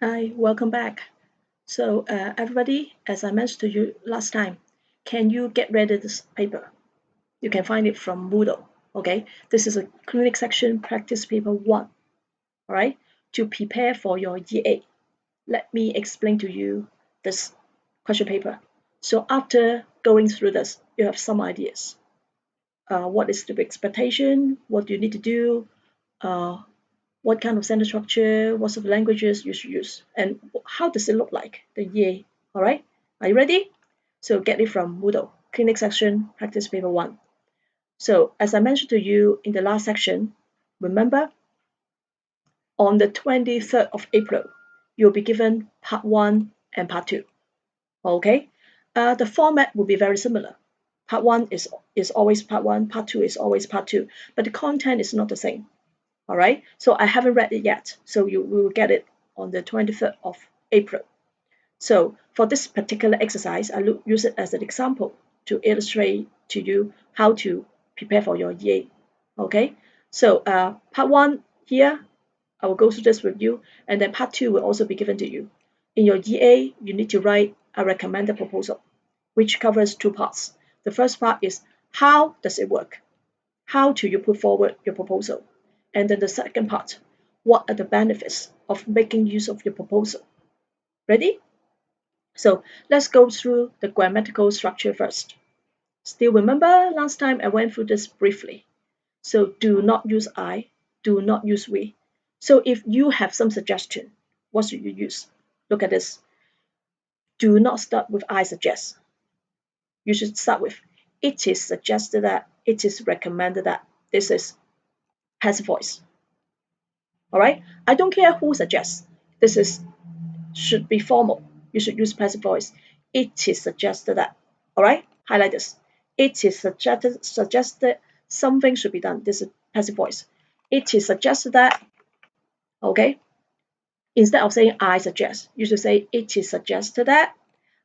Hi, welcome back. So, everybody, as I mentioned to you last time, can you get ready this paper? You can find it from Moodle. Okay, this is a clinic section practice paper 1. All right, to prepare for your EA. Let me explain to you this question paper. So, after going through this, you have some ideas. What is the expectation? What do you need to do? Uh, what kind of sentence structure, what sort of languages you should use, and how does it look like, the EA. All right, are you ready? So get it from Moodle, clinic section, practice paper 1. So as I mentioned to you in the last section, remember on the 23rd of April, you'll be given part 1 and part 2. Okay, the format will be very similar. Part 1 is always part 1, part 2 is always part 2, but the content is not the same. All right, so I haven't read it yet, so you will get it on the 23rd of April. So for this particular exercise, I use it as an example to illustrate to you how to prepare for your EA. Okay, so part 1 here, I will go through this with you, and then part 2 will also be given to you. In your EA, you need to write a recommended proposal, which covers 2 parts. The first part is how does it work? How do you put forward your proposal? And then the second part, what are the benefits of making use of your proposal? Ready? So let's go through the grammatical structure first. Still remember last time I went through this briefly. So do not use I, do not use we. So if you have some suggestion, what should you use? Look at this. Do not start with I suggest. You should start with it is suggested that, it is recommended that. This is passive voice. All right, I don't care who suggests. This is should be formal. You should use passive voice. It is suggested that. All right, highlight this. It is suggested something should be done. This is passive voice. It is suggested that. Okay, instead of saying I suggest, you should say it is suggested that.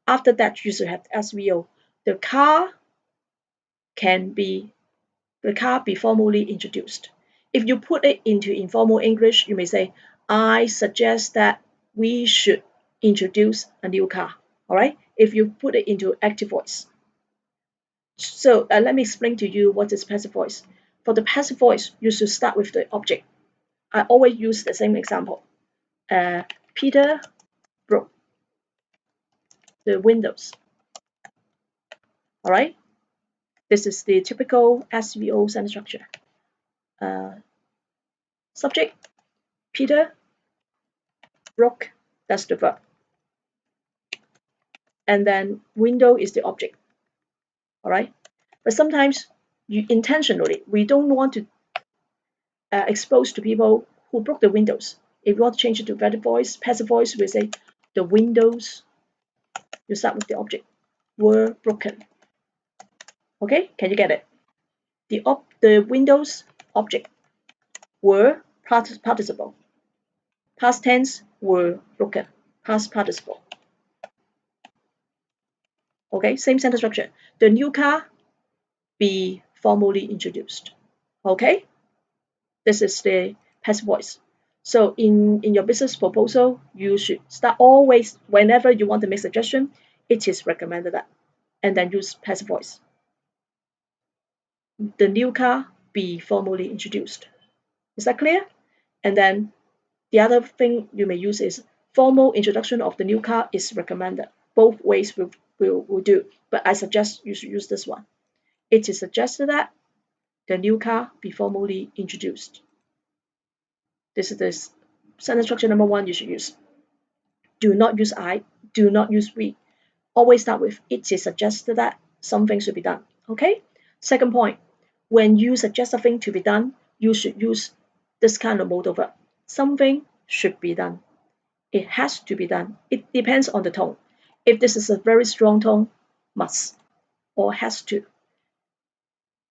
After that, you should have SVO. The car can be the car be formally introduced. If you put it into informal English, you may say, I suggest that we should introduce a new car. All right, if you put it into active voice. So let me explain to you what is passive voice. For the passive voice, you should start with the object. I always use the same example. Peter broke the windows. All right, this is the typical SVO sentence structure. Uh, Subject, Peter broke, that's the verb. And then window is the object. All right, but sometimes you intentionally we don't want to expose to people who broke the windows. If you want to change it to passive voice, we say the windows. You start with the object were broken. Okay, can you get it? The windows object were participle. Past tense were broken. Past participle. Okay, same sentence structure. The new car be formally introduced. Okay, this is the passive voice. So in your business proposal, you should start always whenever you want to make suggestion, it is recommended that, and then use passive voice. The new car be formally introduced. Is that clear? And then the other thing you may use is formal introduction of the new car is recommended. Both ways will do, but I suggest you should use this one. It is suggested that the new car be formally introduced. This is the sentence structure number 1 you should use. Do not use I, do not use we. Always start with it is suggested that something should be done. Okay? Second point, when you suggest something to be done, you should use this kind of modal verb. Something should be done. It has to be done. It depends on the tone. If this is a very strong tone, must or has to.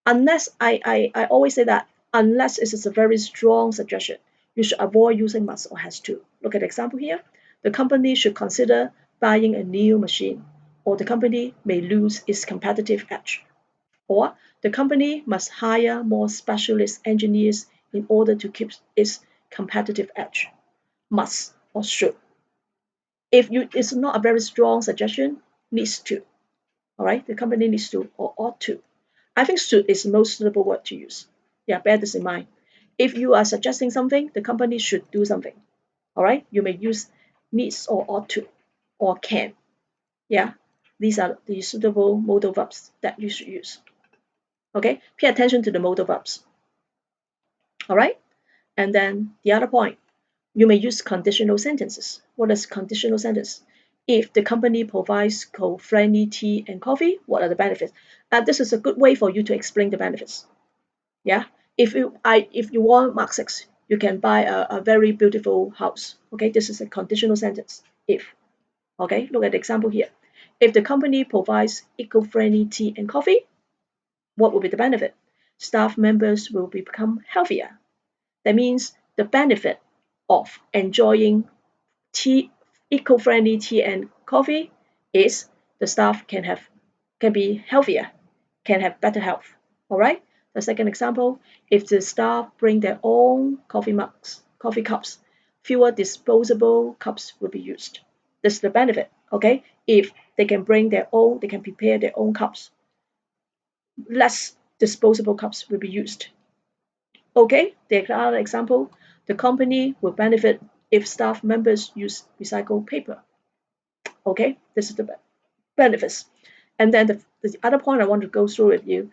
Unless I always say that unless it is a very strong suggestion, you should avoid using must or has to. Look at the example here. The company should consider buying a new machine, or the company may lose its competitive edge. Or the company must hire more specialist engineers in order to keep its competitive edge. Must or should. If it's not a very strong suggestion, needs to. All right, the company needs to or ought to. I think should is the most suitable word to use. Yeah, bear this in mind. If you are suggesting something, the company should do something. All right, you may use needs or ought to or can. Yeah, these are the suitable modal verbs that you should use. Okay, pay attention to the modal verbs. All right, and then the other point, you may use conditional sentences. What is conditional sentence? If the company provides co-friendly tea and coffee, what are the benefits? This is a good way for you to explain the benefits. Yeah, if you want Mark 6, you can buy a very beautiful house. Okay, this is a conditional sentence. If, okay, look at the example here. If the company provides eco-friendly tea and coffee, what will be the benefit? Staff members will become healthier. That means the benefit of enjoying tea, eco-friendly tea and coffee is the staff can be healthier, can have better health. All right. The second example, if the staff bring their own coffee cups, fewer disposable cups will be used. This is the benefit. Okay. If they can bring their own, they can prepare their own cups. Less disposable cups will be used. Okay, the other example, the company will benefit if staff members use recycled paper. Okay, this is the benefits. And then the other point I want to go through with you,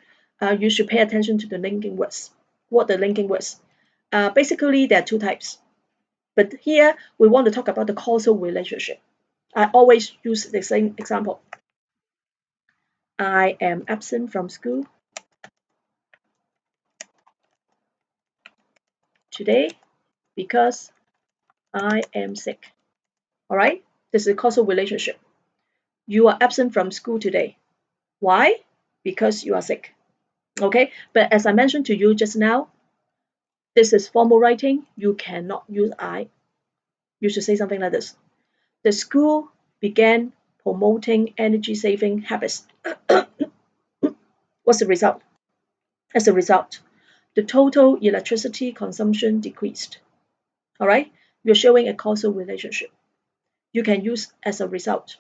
you should pay attention to the linking words. What the linking words? Basically, there are two types. But here we want to talk about the causal relationship. I always use the same example. I am absent from school today because I am sick. All right, this is a causal relationship. You are absent from school today. Why? Because you are sick. Okay, but as I mentioned to you just now, this is formal writing. You cannot use I. You should say something like this. The school began promoting energy saving habits. What's the result? As a result, the total electricity consumption decreased. All right, you're showing a causal relationship. You can use as a result.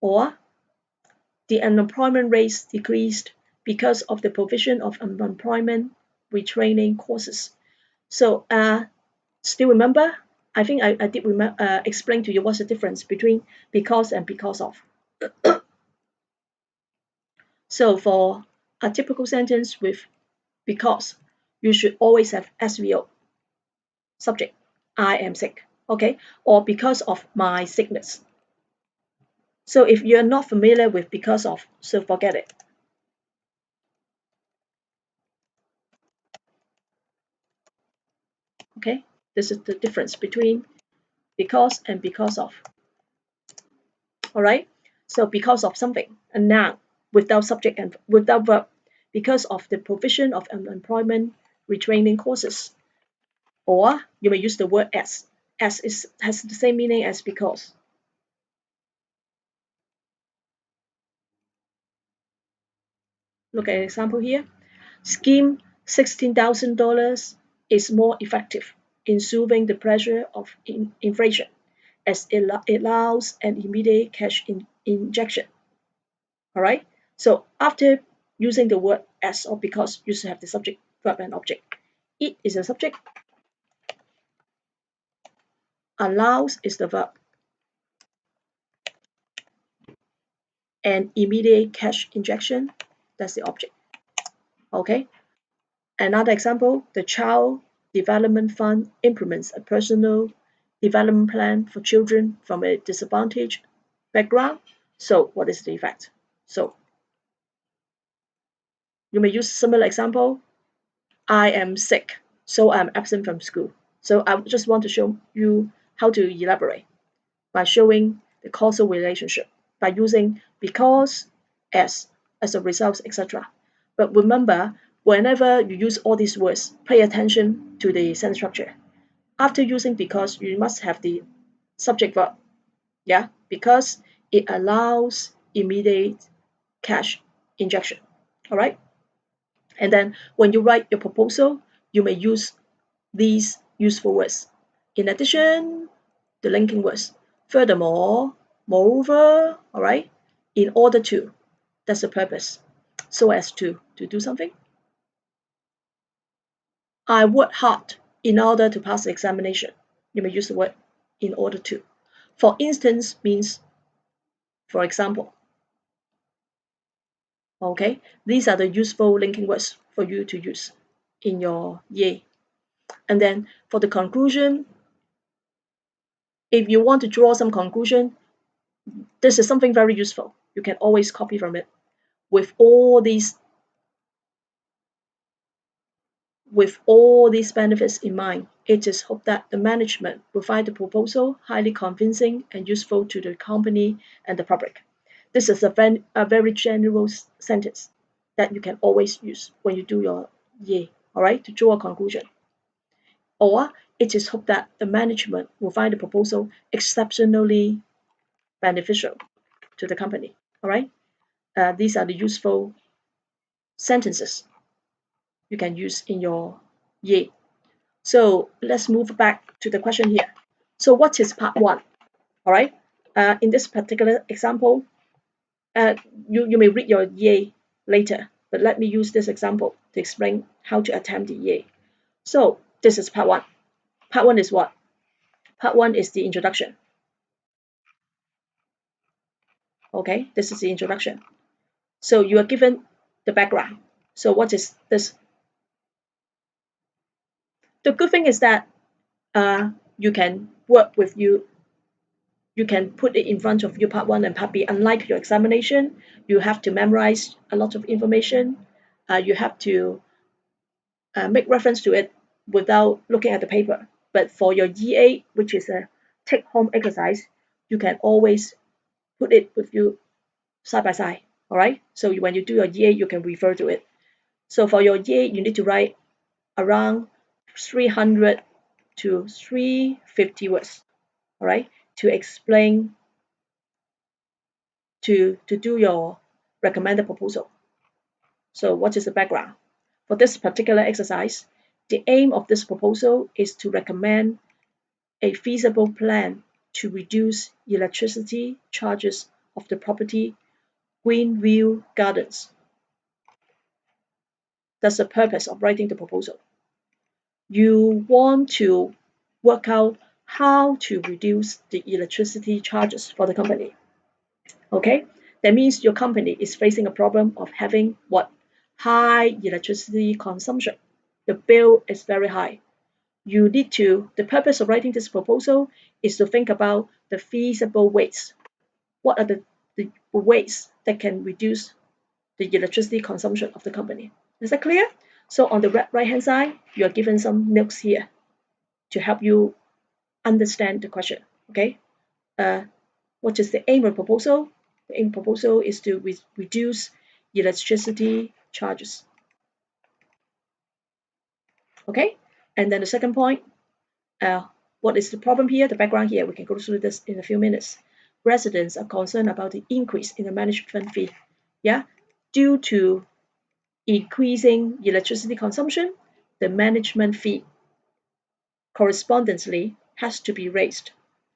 Or the unemployment rates decreased because of the provision of unemployment retraining courses. So still remember, I think I did explain to you what's the difference between because and because of. So for a typical sentence with because, you should always have SVO, subject, I am sick, okay, or because of my sickness. So if you're not familiar with because of, so forget it. Okay, this is the difference between because and because of. All right, so because of something, a noun without subject and without verb, because of the provision of employment retraining courses. Or you may use the word as has the same meaning as because. Look at an example here. Scheme $16,000 is more effective in soothing the pressure of inflation as it allows an immediate cash injection. All right. So after using the word as or because, you should have the subject, verb, and object. It is a subject. Allows is the verb. And immediate cash injection, that's the object. Okay. Another example, the Child Development Fund implements a personal development plan for children from a disadvantaged background. So what is the effect? So you may use similar example. I am sick, so I'm absent from school. So I just want to show you how to elaborate by showing the causal relationship by using because, as a result, etc. But remember, whenever you use all these words, pay attention to the sentence structure. After using because, you must have the subject verb. Yeah, because it allows immediate cash injection. All right. And then when you write your proposal, you may use these useful words. In addition, the linking words. Furthermore, moreover, all right, in order to, that's the purpose. So as to do something. I worked hard in order to pass the examination. You may use the word in order to. For instance means for example. Okay, these are the useful linking words for you to use in your EA. And then for the conclusion, if you want to draw some conclusion, this is something very useful. You can always copy from it. With all these benefits in mind, it is hoped that the management will find the proposal highly convincing and useful to the company and the public. This is a very general sentence that you can always use when you do your EA, all right, to draw a conclusion. Or it is hoped that the management will find the proposal exceptionally beneficial to the company, all right? These are the useful sentences you can use in your EA. So let's move back to the question here. So what is part one? All right. In this particular example, you may read your EA later, but let me use this example to explain how to attempt the EA. So this is part one. Part one is what? Part one is the introduction. Okay, this is the introduction. So you are given the background. So what is this? The good thing is that you can work with you can put it in front of you part one and part B. Unlike your examination, you have to memorize a lot of information. You have to make reference to it without looking at the paper. But for your EA, which is a take-home exercise, you can always put it with you side by side. All right. So when you do your EA, you can refer to it. So for your EA, you need to write around 300 to 350 words. All right, to explain to do your recommended proposal. So what is the background? For this particular exercise, the aim of this proposal is to recommend a feasible plan to reduce electricity charges of the property Greenview Gardens. That's the purpose of writing the proposal. You want to work out how to reduce the electricity charges for the company. Okay, that means your company is facing a problem of having what? High electricity consumption. The bill is very high. You need to, the purpose of writing this proposal is to think about the feasible ways. What are the ways that can reduce the electricity consumption of the company? Is that clear? So on the right hand side, you are given some notes here to help you understand the question. Okay, what is the aim of the proposal? The aim proposal is to reduce electricity charges. Okay, and then the second point, what is the problem here? The background here, we can go through this in a few minutes. Residents are concerned about the increase in the management fee. Yeah, due to increasing electricity consumption, the management fee correspondingly has to be raised.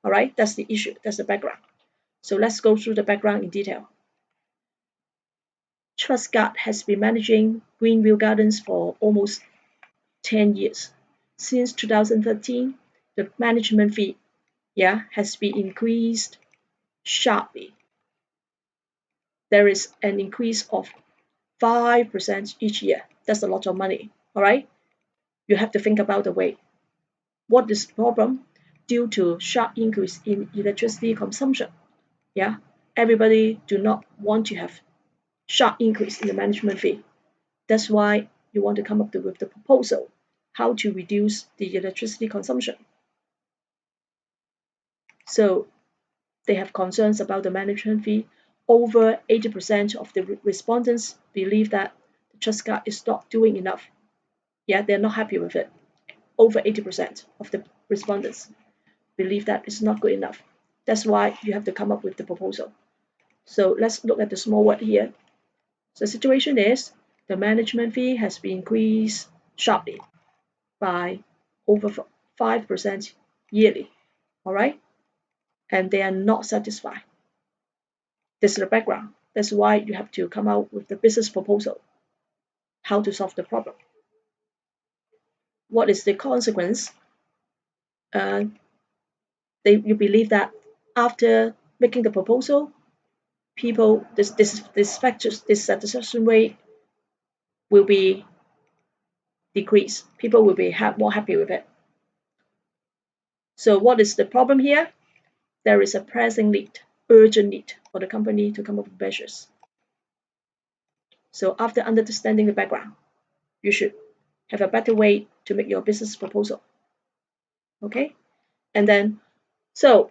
All right, that's the issue, that's the background. So let's go through the background in detail. Trustguard has been managing Greenview Gardens for almost 10 years. Since 2013, the management fee has been increased sharply. There is an increase of 5% each year. That's a lot of money. All right. You have to think about the way. What is the problem? Due to sharp increase in electricity consumption. Yeah. Everybody do not want to have sharp increase in the management fee. That's why you want to come up with the proposal how to reduce the electricity consumption. So they have concerns about the management fee. Over 80% of the respondents believe that the trust guard is not doing enough. Yeah, they're not happy with it. Over 80% of the respondents believe that it's not good enough. That's why you have to come up with the proposal. So let's look at the small word here. So the situation is the management fee has been increased sharply. by over 5% yearly. All right, and they are not satisfied. This is the background. That's why you have to come out with the business proposal, how to solve the problem. What is the consequence? Uh, you believe that after making the proposal, people this factors dissatisfaction rate will be decreased. People will be more happy with it. So what is the problem here? There is a pressing need, urgent need for the company to come up with measures. So after understanding the background, you should have a better way to make your business proposal. Okay, and then so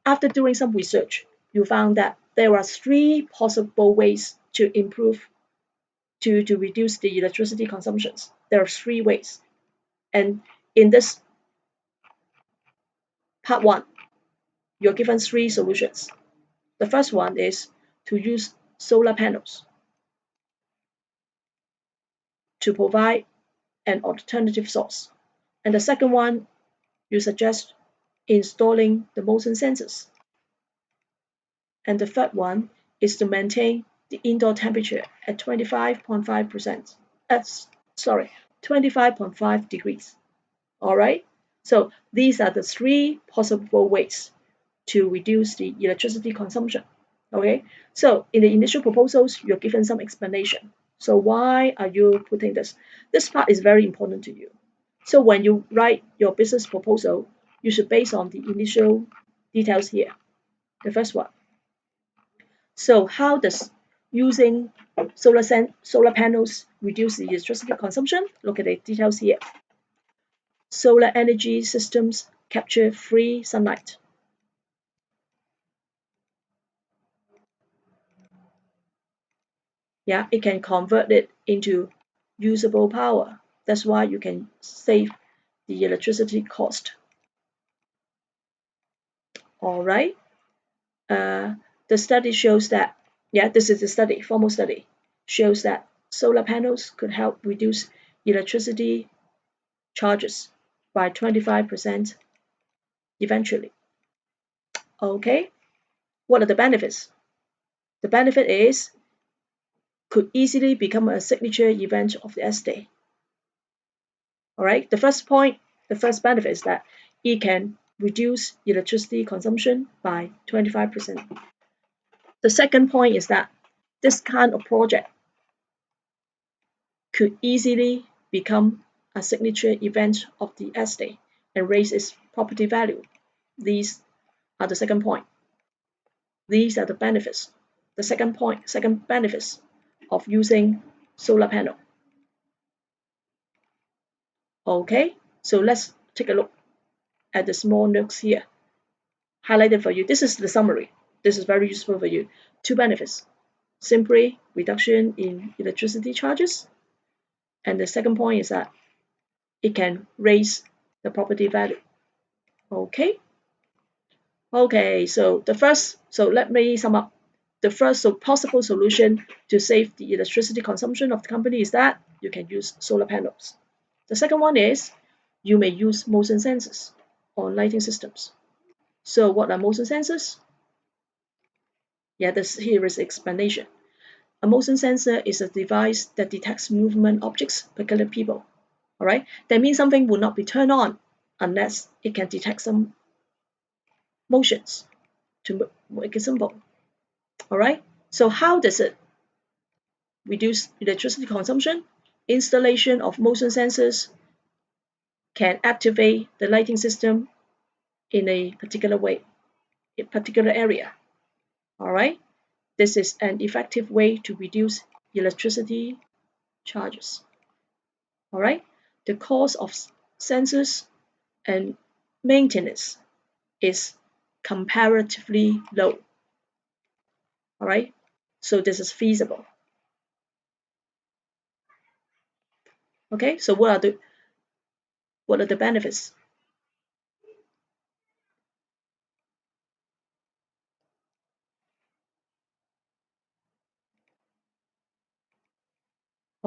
after doing some research, you found that there are three possible ways to improve to reduce the electricity consumptions. There are three ways. And in this part one, you're given three solutions. The first one is to use solar panels to provide an alternative source. And the second one, you suggest installing the motion sensors. And the third one is to maintain the indoor temperature at 25.5%. Sorry, 25.5 degrees. All right. So these are the three possible ways to reduce the electricity consumption. Okay. So in the initial proposals, you're given some explanation. So why are you putting this? This part is very important to you. So when you write your business proposal, you should base on the initial details here. The first one. So how does using solar panels reduce the electricity consumption? Look at the details here. Solar energy systems capture free sunlight. Yeah, it can convert it into usable power. That's why you can save the electricity cost. All right. Uh, the study shows that, yeah, this is the study, formal study, shows that solar panels could help reduce electricity charges by 25% eventually. Okay, what are the benefits? The benefit is could easily become a signature event of the estate. All right, the first point, the first benefit is that it can reduce electricity consumption by 25%. The second point is that this kind of project could easily become a signature event of the estate and raise its property value. These are the second point. These are the benefits. The second point, second benefits of using solar panel. Okay, so let's take a look at the small notes here highlighted for you. This is the summary. This is very useful for you. Two benefits: simply reduction in electricity charges, and the second point is that it can raise the property value. Okay. Okay, so let me sum up. The first possible solution to save the electricity consumption of the company is that you can use solar panels. The second one is you may use motion sensors on lighting systems. So what are motion sensors? Yeah, here is explanation. A motion sensor is a device that detects movement objects, particularly people. All right, that means something will not be turned on unless it can detect some motions to make it simple. All right, so how does it reduce electricity consumption? Installation of motion sensors can activate the lighting system in a particular way, a particular area. All right, this is an effective way to reduce electricity charges. All right, the cost of sensors and maintenance is comparatively low. All right, so this is feasible. Okay, so what are the benefits?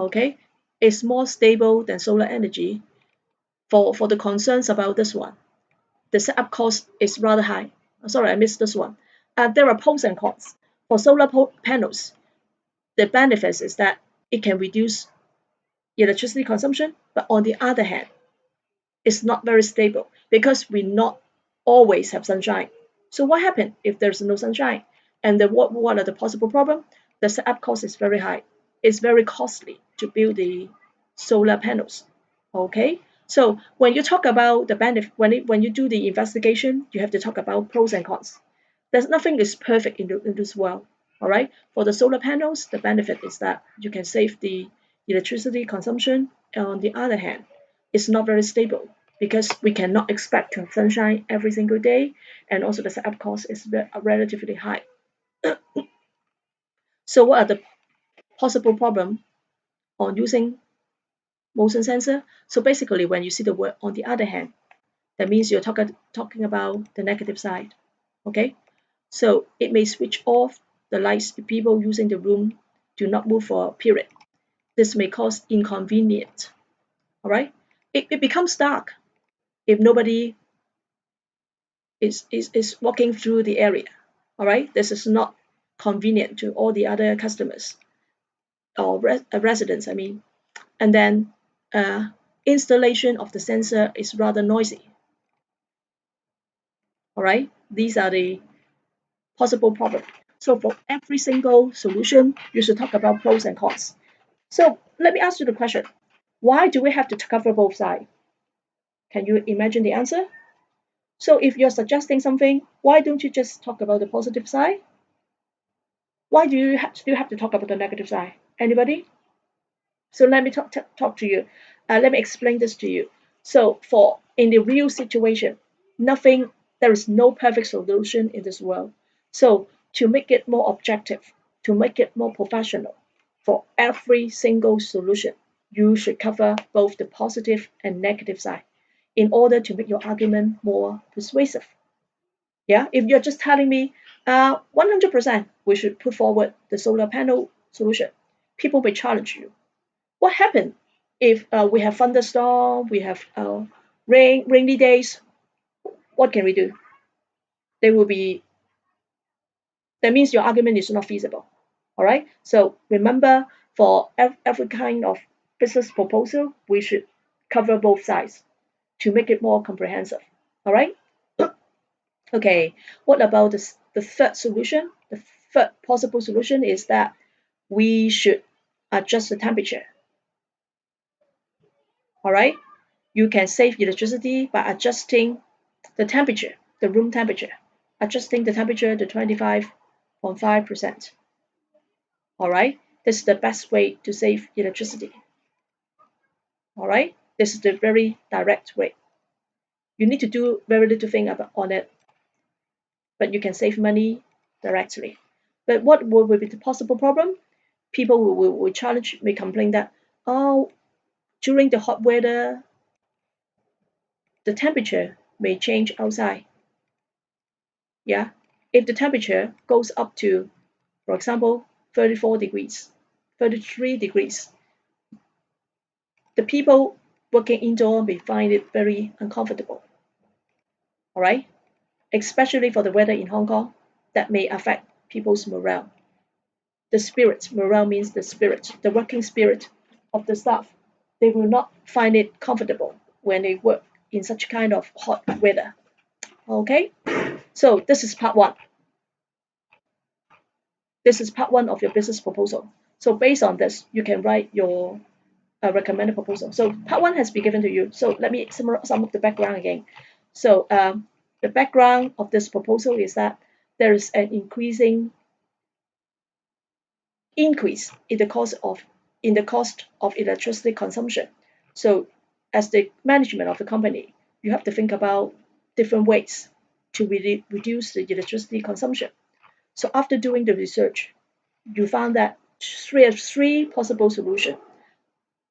Okay, it's more stable than solar energy. for the concerns about this one, the setup cost is rather high. Sorry, I missed this one. There are pros and cons. For solar panels, the benefits is that it can reduce electricity consumption, but on the other hand, it's not very stable because we not always have sunshine. So what happens if there's no sunshine? And then what are the possible problems? The setup cost is very high. It's very costly to build the solar panels. Okay, so when you talk about the benefit, when you do the investigation, you have to talk about pros and cons. There's nothing is perfect in this world. All right, for the solar panels, the benefit is that you can save the electricity consumption. And on the other hand, it's not very stable because we cannot expect to have sunshine every single day, and also the setup cost is relatively high. So what are the possible problems on using motion sensor? So basically, when you see the word on the other hand, that means you're talking about the negative side. Okay, so it may switch off the lights if people using the room do not move for a period. This may cause inconvenience. All right, it becomes dark if nobody is walking through the area. All right, this is not convenient to all the other customers or residents. I mean, and then installation of the sensor is rather noisy. All right, these are the possible problems. So for every single solution, you should talk about pros and cons. So let me ask you the question: why do we have to cover both sides? Can you imagine the answer? So if you're suggesting something, why don't you just talk about the positive side? Why do you still have to talk about the negative side? Anybody? So let me talk to you. Let me explain this to you. So for in the real situation, nothing, there is no perfect solution in this world. So to make it more objective, to make it more professional, for every single solution, you should cover both the positive and negative side in order to make your argument more persuasive. Yeah, if you're just telling me 100% we should put forward the solar panel solution, people may challenge you. What happens if we have thunderstorm, we have rainy days? What can we do? They will be, that means your argument is not feasible. All right. So remember, for every kind of business proposal, we should cover both sides to make it more comprehensive. All right. Okay. What about the third solution? The third possible solution is that we should adjust the temperature. All right. You can save electricity by adjusting the temperature, the room temperature, adjusting the temperature to 25.5%. All right, this is the best way to save electricity. All right, this is the very direct way. You need to do very little thing on it, but you can save money directly. But what will be the possible problem? People will challenge, may complain that, oh, during the hot weather, the temperature may change outside. Yeah, if the temperature goes up to, for example, 34 degrees, 33 degrees, the people working indoor may find it very uncomfortable. All right, especially for the weather in Hong Kong, that may affect people's morale. The spirit, morale means the spirit, the working spirit of the staff. They will not find it comfortable when they work in such kind of hot weather. Okay, so this is part one. This is part one of your business proposal. So based on this, you can write your recommended proposal. So part one has been given to you. So let me sum up the background again. So the background of this proposal is that there is an increase in the cost of electricity consumption. So as the management of the company, you have to think about different ways to reduce the electricity consumption. So after doing the research, you found that three possible solutions.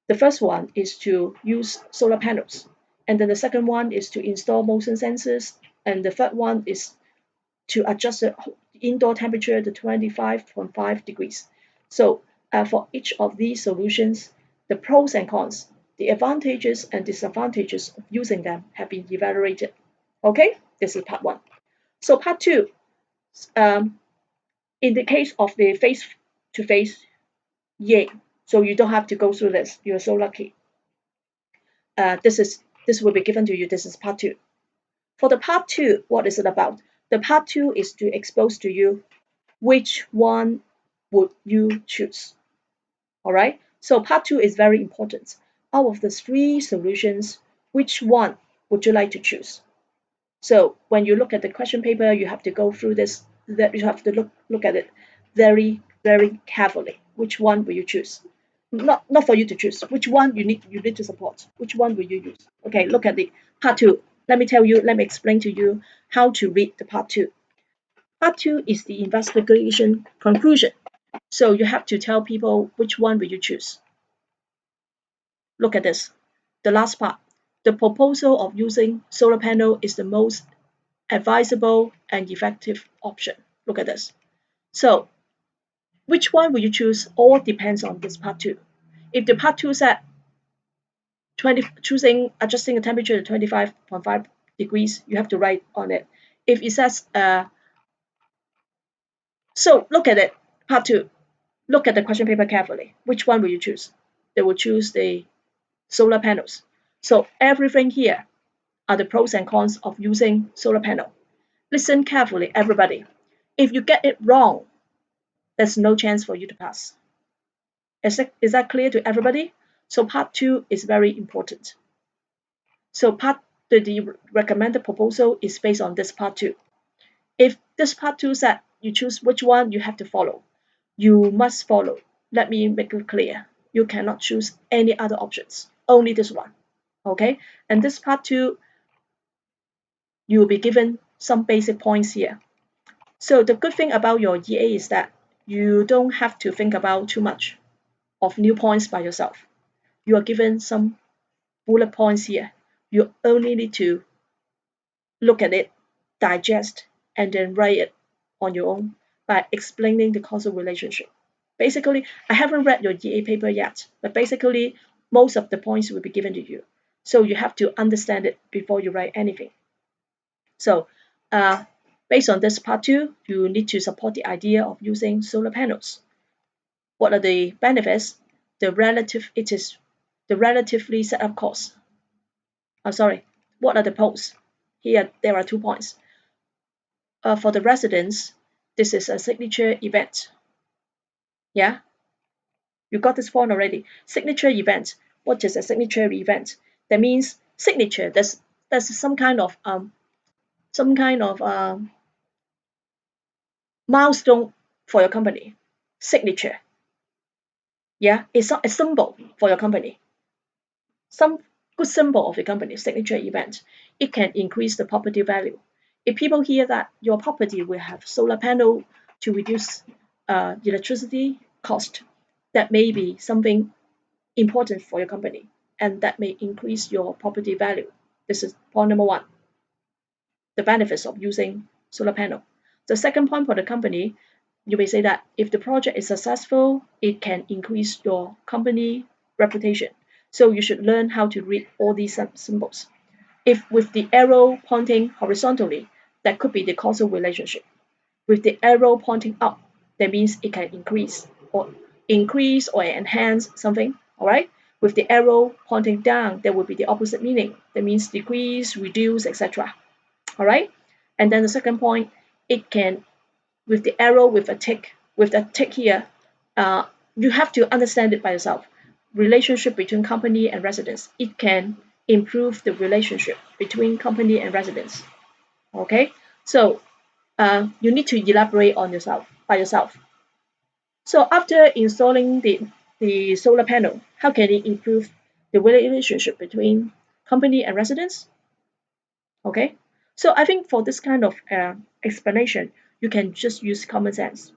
The first one is to use solar panels, and then the second one is to install motion sensors, and the third one is to adjust the indoor temperature to 25.5 degrees. So for each of these solutions, the pros and cons The advantages and disadvantages of using them have been evaluated. Okay, this is part one. So part two, um, in the case of the face-to-face, yay. So you don't have to go through this. You're so lucky. This will be given to you. This is part two. For the part two, what is it about? The part two is to expose to you which one would you choose. All right. So part two is very important. Out of the three solutions, which one would you like to choose? So when you look at the question paper, you have to go through this. That you have to look at it very carefully. Which one will you choose? Not for you to choose. Which one you need to support? Which one will you use? Okay, look at the part two. Let me explain to you how to read the part two. Part two is the investigation conclusion. So you have to tell people which one will you choose. Look at this. The last part. The proposal of using solar panel is the most advisable and effective option. Look at this. So which one will you choose? All depends on this part two. If the part two said adjusting the temperature to 25.5 degrees, you have to write on it. If it says so look at it, part two. Look at the question paper carefully. Which one will you choose? They will choose the solar panels. So everything here are the pros and cons of using solar panel. Listen carefully, everybody. If you get it wrong, there's no chance for you to pass. Is that clear to everybody? So part two is very important. So the recommended proposal is based on this part two. If this part two said you choose which one you have to follow, you must follow. Let me make it clear. You cannot choose any other options, only this one. Okay? And this part two, you will be given some basic points here. So the good thing about your EA is that you don't have to think about too much of new points by yourself. You are given some bullet points here. You only need to look at it, digest, and then write it on your own by explaining the causal relationship. Basically, I haven't read your EA paper yet, but basically, most of the points will be given to you. So you have to understand it before you write anything. So, based on this part two, you need to support the idea of using solar panels. What are the benefits? It is the relatively setup cost. Oh, sorry. What are the pros? Here, there are 2 points. For the residents, this is a signature event. Yeah, you got this point already. Signature event. What is a signature event? That means signature. That's some kind of milestone for your company. Signature. Yeah, it's a symbol for your company. Some good symbol of your company, signature event. It can increase the property value. If people hear that your property will have solar panel to reduce electricity cost, that may be something important for your company, and that may increase your property value. This is point number one, the benefits of using solar panel. The second point for the company, you may say that if the project is successful, it can increase your company reputation. So you should learn how to read all these symbols. If with the arrow pointing horizontally, that could be the causal relationship. With the arrow pointing up, that means it can increase or enhance something. All right. With the arrow pointing down, there will be the opposite meaning. That means decrease, reduce, etc. All right. And then the second point, it can with the arrow with a tick here, you have to understand it by yourself. Relationship between company and residents. It can improve the relationship between company and residents. Okay, so you need to elaborate on yourself by yourself. So after installing the solar panel, how can it improve the relationship between company and residents? Okay, so I think for this kind of explanation, you can just use common sense.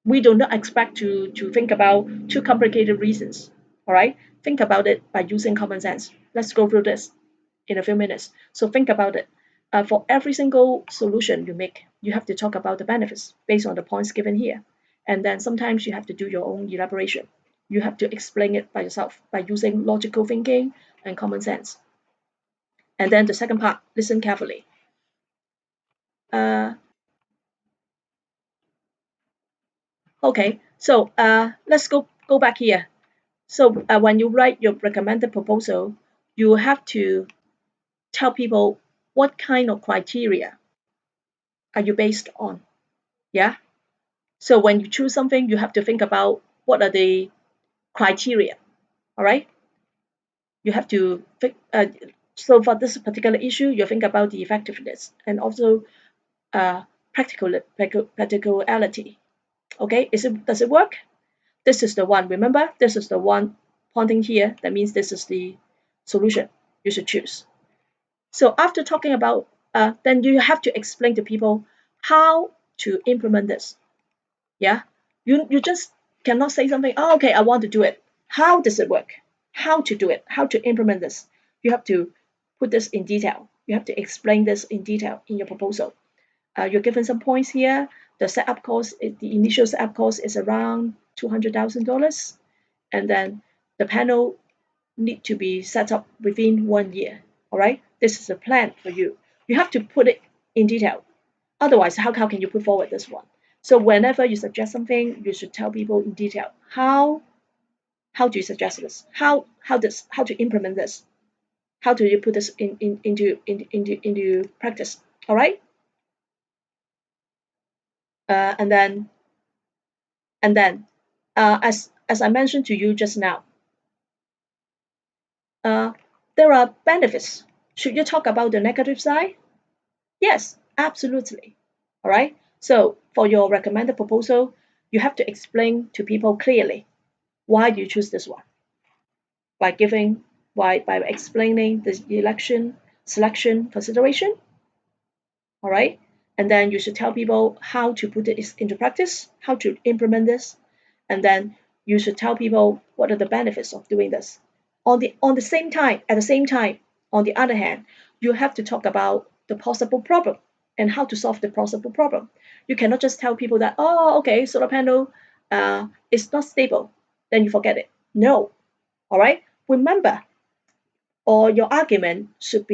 We do not expect to think about too complicated reasons. All right, think about it by using common sense. Let's go through this in a few minutes. So think about it. For every single solution you make, you have to talk about the benefits based on the points given here. And then sometimes you have to do your own elaboration. you have to explain it by yourself by using logical thinking and common sense. And then the second part, listen carefully. Uh, okay, so let's go back here. So when you write your recommended proposal, you have to tell people what kind of criteria are you based on. Yeah. So when you choose something, you have to think about what are the criteria. All right. You have to think. So for this particular issue, you think about the effectiveness and also uh, practicality. Okay. Does it work? This is the one. Remember, this is the one pointing here. That means this is the solution you should choose. So after talking about, then you have to explain to people how to implement this. Yeah, you just cannot say something. Oh, okay, I want to do it. How does it work? How to do it? How to implement this? You have to put this in detail. You have to explain this in detail in your proposal. You're given some points here. The setup cost, the initial setup cost is around $200,000, and then the panel need to be set up within 1 year. All right, this is a plan for you. You have to put it in detail. Otherwise, how can you put forward this one? So whenever you suggest something, you should tell people in detail how do you suggest this? How to implement this? How do you put this into practice? All right, and then as I mentioned to you just now, uh, there are benefits. Should you talk about the negative side? Yes, absolutely. All right. So for your recommended proposal, you have to explain to people clearly why you choose this one by giving by explaining the election selection consideration. All right. And then you should tell people how to put it into practice, how to implement this, and then you should tell people what are the benefits of doing this. At the same time, on the other hand, you have to talk about the possible problem and how to solve the possible problem. You cannot just tell people that, oh, okay, solar panel is not stable, then you forget it. No. All right. Remember, or your argument should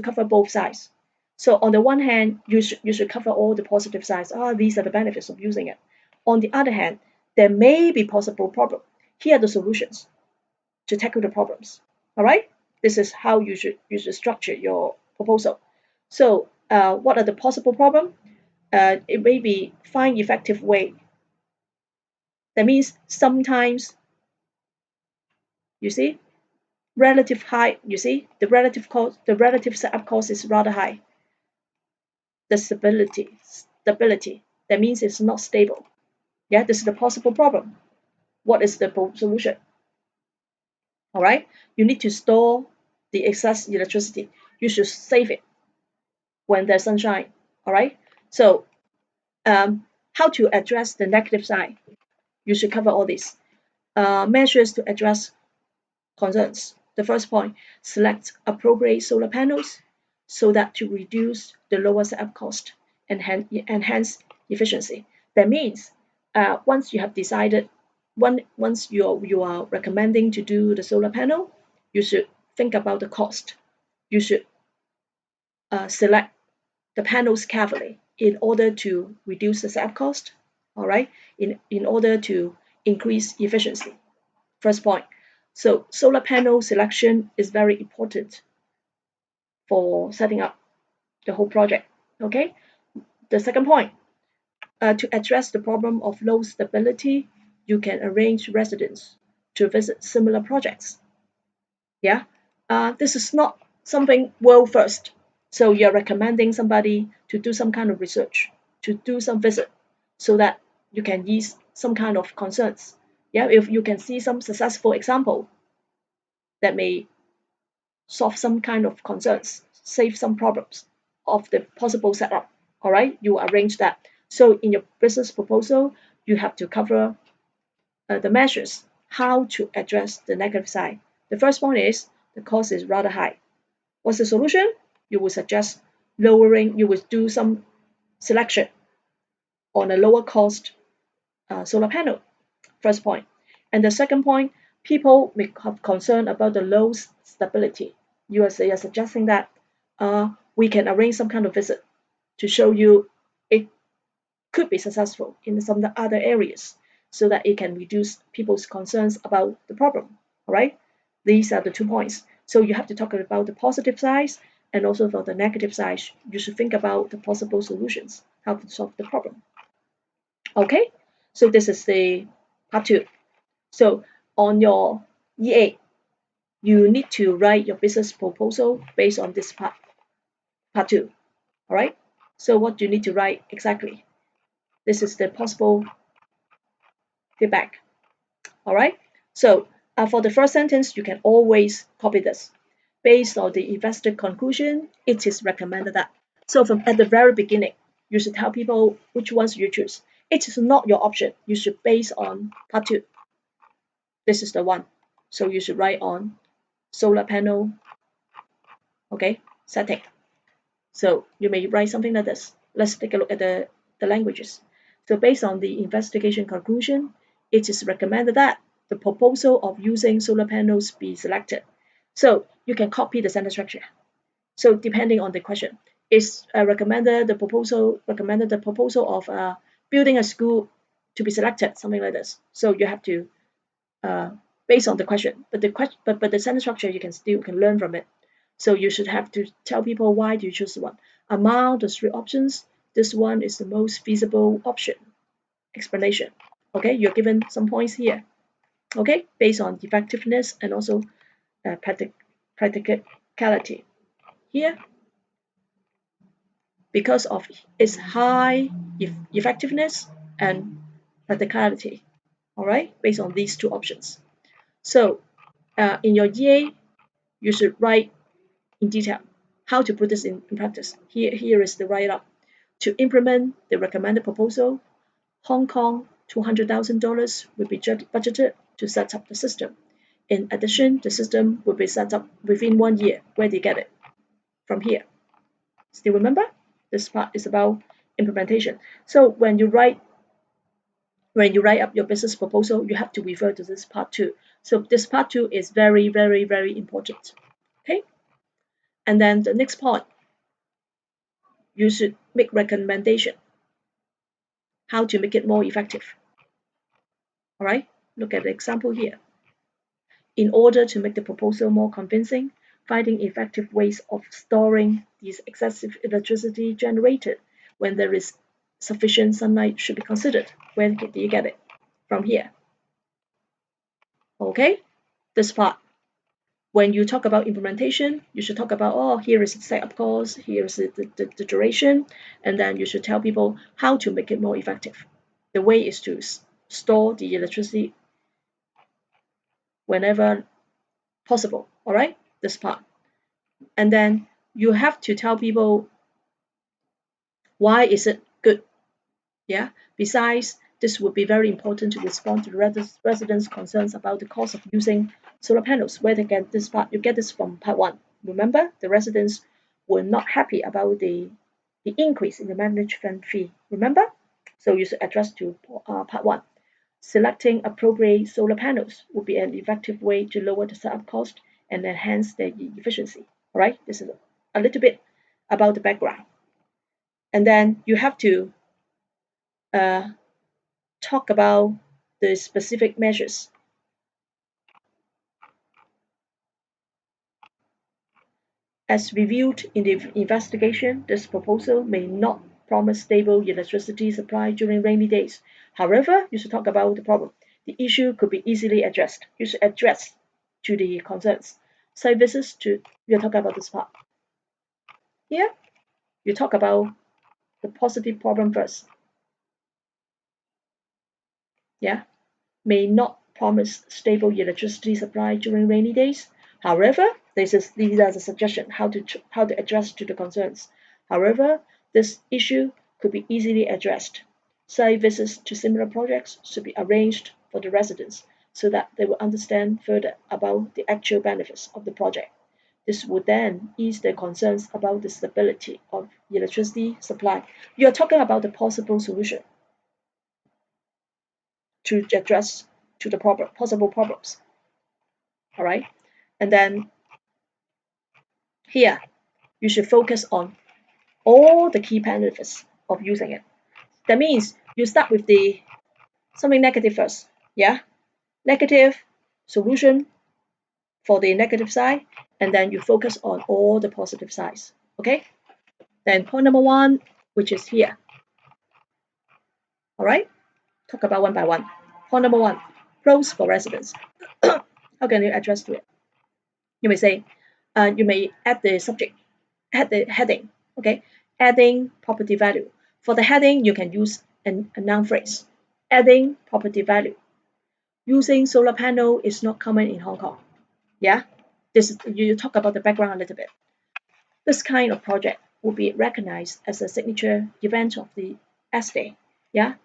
cover both sides. So on the one hand, you should cover all the positive sides. These are the benefits of using it. On the other hand, there may be possible problem. Here are the solutions to tackle the problems. All right, this is how you should structure your proposal. So what are the possible problem? It may be find effective way. That means sometimes you see relative high. You see the relative setup cost is rather high. The stability. That means it's not stable. Yeah, this is the possible problem. What is the solution? All right, you need to store the excess electricity. You should save it when there's sunshine. All right, so how to address the negative side? You should cover all these measures to address concerns. The first point, select appropriate solar panels so that to reduce the lower setup cost and enhance efficiency. That means once you have decided, once you are recommending to do the solar panel, you should think about the cost. You should select the panels carefully in order to reduce the setup cost. All right, in order to increase efficiency. First point. So solar panel selection is very important for setting up the whole project. Okay. The second point, to address the problem of low stability, you can arrange residents to visit similar projects. Yeah. This is not something world first. So you're recommending somebody to do some kind of research, to do some visit, so that you can ease some kind of concerns. Yeah. If you can see some successful example that may solve some kind of concerns, save some problems of the possible setup. All right, you arrange that. So in your business proposal, you have to cover the measures, how to address the negative side. The first one is the cost is rather high. What's the solution? You will suggest lowering, you will do some selection on a lower cost solar panel. First point. And the second point, people may have concern about the low stability. You are suggesting that we can arrange some kind of visit to show you it could be successful in some other areas so that it can reduce people's concerns about the problem. All right, these are the 2 points. So you have to talk about the positive side and also for the negative side. You should think about the possible solutions, how to solve the problem. Okay, so this is the part 2. So on your EA, you need to write your business proposal based on this part 2. All right, so what do you need to write exactly? This is the possible feedback. All right, so for the first sentence, you can always copy this. Based on the investor conclusion, it is recommended that. So from at the very beginning, you should tell people which ones you choose. It is not your option. You should base on part 2. This is the one. So you should write on solar panel, okay, setting. So you may write something like this. Let's take a look at the languages. So based on the investigation conclusion, it is recommended that the proposal of using solar panels be selected. So you can copy the sentence structure. So depending on the question, is recommended the proposal of building a school to be selected, something like this. So you have to uh, based on the question, but the sentence structure you can learn from it. So you should have to tell people why do you choose one. Among the 3 options, this one is the most feasible option. Explanation. Okay, you're given some points here. Okay, based on effectiveness and also practicality. Here, because of its high effectiveness and practicality. All right, based on these 2 options. So in your EA, you should write in detail how to put this in practice. Here is the write-up. To implement the recommended proposal, Hong Kong $200,000 will be budgeted to set up the system. In addition, the system will be set up within 1 year. Where do you get it? From here. Still remember? This part is about implementation. So when you write up your business proposal, you have to refer to this part 2. So this part 2 is very, very, very important. Okay? And then the next point, you should make recommendation how to make it more effective. All right, look at the example here. In order to make the proposal more convincing, finding effective ways of storing this excessive electricity generated when there is sufficient sunlight should be considered. Where do you get it? From here. Okay, this part. When you talk about implementation, you should talk about, oh, here is the setup cost, here is the duration, and then you should tell people how to make it more effective. The way is to store the electricity whenever possible. All right, this part. And then you have to tell people why is it good. Yeah. Besides, this would be very important to respond to the residents' concerns about the cost of using solar panels. Where they get this part, you get this from part 1. Remember, the residents were not happy about the increase in the management fee. Remember? So you should address to part 1. Selecting appropriate solar panels would be an effective way to lower the setup cost and enhance their efficiency. All right, this is a little bit about the background. And then you have to uh, talk about the specific measures. As reviewed in the investigation, this proposal may not promise stable electricity supply during rainy days. However, you should talk about the problem. The issue could be easily addressed. You should address to the concerns. Site visits to, you talk about this part. Here, you talk about the positive problem first. Yeah, may not promise stable electricity supply during rainy days. However, these are the suggestion how to address to the concerns. However, this issue could be easily addressed. Site visits to similar projects should be arranged for the residents so that they will understand further about the actual benefits of the project. This would then ease their concerns about the stability of electricity supply. You are talking about the possible solution to address to the possible problems. All right. And then here, you should focus on all the key benefits of using it. That means you start with the something negative first. Yeah. Negative solution for the negative side, and then you focus on all the positive sides. Okay. Then point number one, which is here. All right. Talk about one by one. Point number one, pros for residents. How can you address to it? You may say, you may add the subject, add the heading. Okay. Adding property value. For the heading, you can use a noun phrase. Adding property value. Using solar panel is not common in Hong Kong. Yeah. This you talk about the background a little bit. This kind of project will be recognized as a signature event of the estate. Yeah,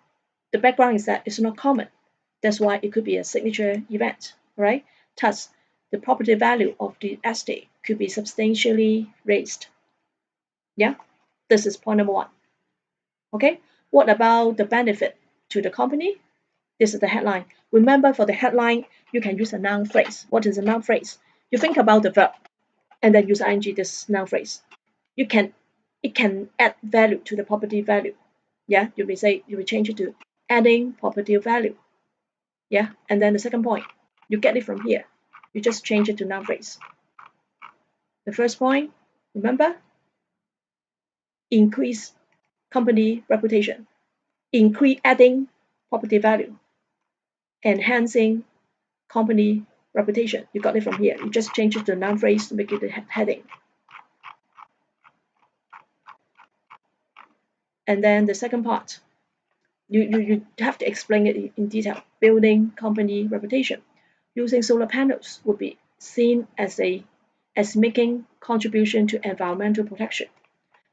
the background is that it's not common. That's why it could be a signature event, right? Thus, the property value of the estate could be substantially raised. Yeah, this is point number one. Okay, what about the benefit to the company? This is the headline. Remember, for the headline, you can use a noun phrase. What is a noun phrase? You think about the verb and then use ing this noun phrase. It can add value to the property value. Yeah, you will change it to adding property value. Yeah, and then the second point, you get it from here. You just change it to noun phrase. The first point, remember, increase company reputation, increase adding property value, enhancing company reputation. You got it from here. You just change it to noun phrase to make it the heading. And then the second part, you have to explain it in detail. Building company reputation. Using solar panels would be seen as making contribution to environmental protection.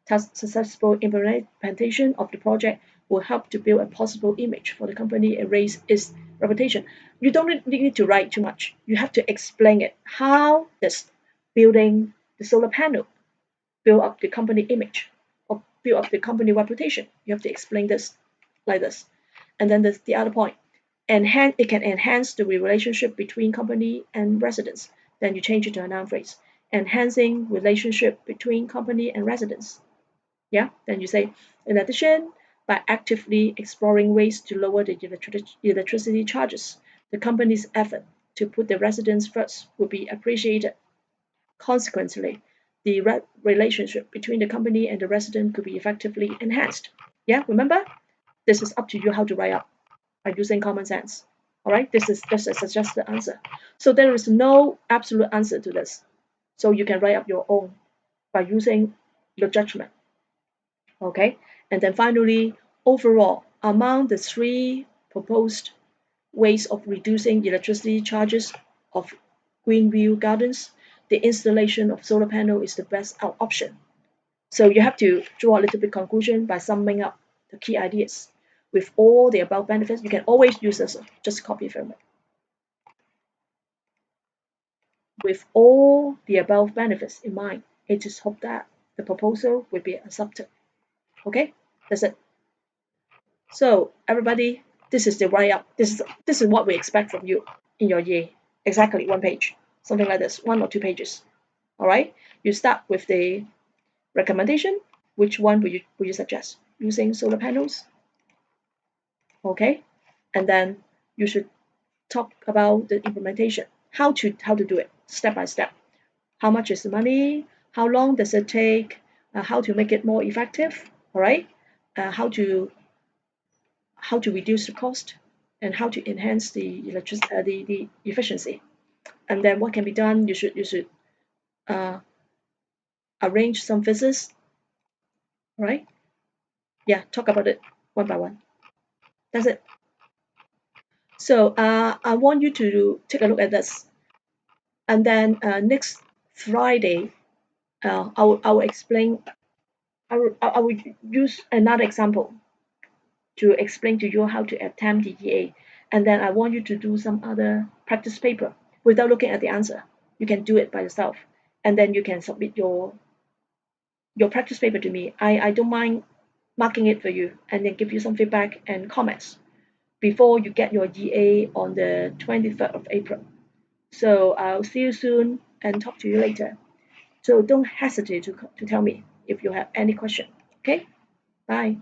Thus, successful implementation of the project will help to build a possible image for the company and raise its reputation. You don't need to write too much. You have to explain it. How does building the solar panel build up the company image or build up the company reputation? You have to explain this like this. And then the other point, it can enhance the relationship between company and residents. Then you change it to a noun phrase. Enhancing relationship between company and residents. Yeah, then you say, in addition, by actively exploring ways to lower the electricity charges, the company's effort to put the residents first will be appreciated. Consequently, the relationship between the company and the resident could be effectively enhanced. Yeah, remember? This is up to you how to write up by using common sense. All right, this is just a suggested answer. So there is no absolute answer to this. So you can write up your own by using your judgment. Okay, and then finally, overall, among the three proposed ways of reducing electricity charges of Greenview Gardens, the installation of solar panel is the best option. So you have to draw a little bit conclusion by summing up the key ideas. With all the above benefits, you can always use this, just copy from it. With all the above benefits in mind, it is hoped that the proposal will be accepted. Okay, that's it. So everybody, this is the write-up. This is what we expect from you in your year. Exactly 1 page, something like this, 1 or 2 pages. All right. You start with the recommendation. Which one will you suggest? Using solar panels. Okay, and then you should talk about the implementation. How to do it step by step. How much is the money? How long does it take? How to make it more effective? All right. How to reduce the cost and how to enhance the efficiency. And then what can be done? You should uh, arrange some visits, right? Yeah, talk about it one by one. That's it. So I want you to take a look at this, and then next Friday, I will explain. I will use another example to explain to you how to attempt the EA. And then I want you to do some other practice paper without looking at the answer. You can do it by yourself. And then you can submit your practice paper to me. I don't mind marking it for you and then give you some feedback and comments before you get your EA on the 23rd of April. So I'll see you soon and talk to you later. So don't hesitate to tell me if you have any question. Okay? Bye.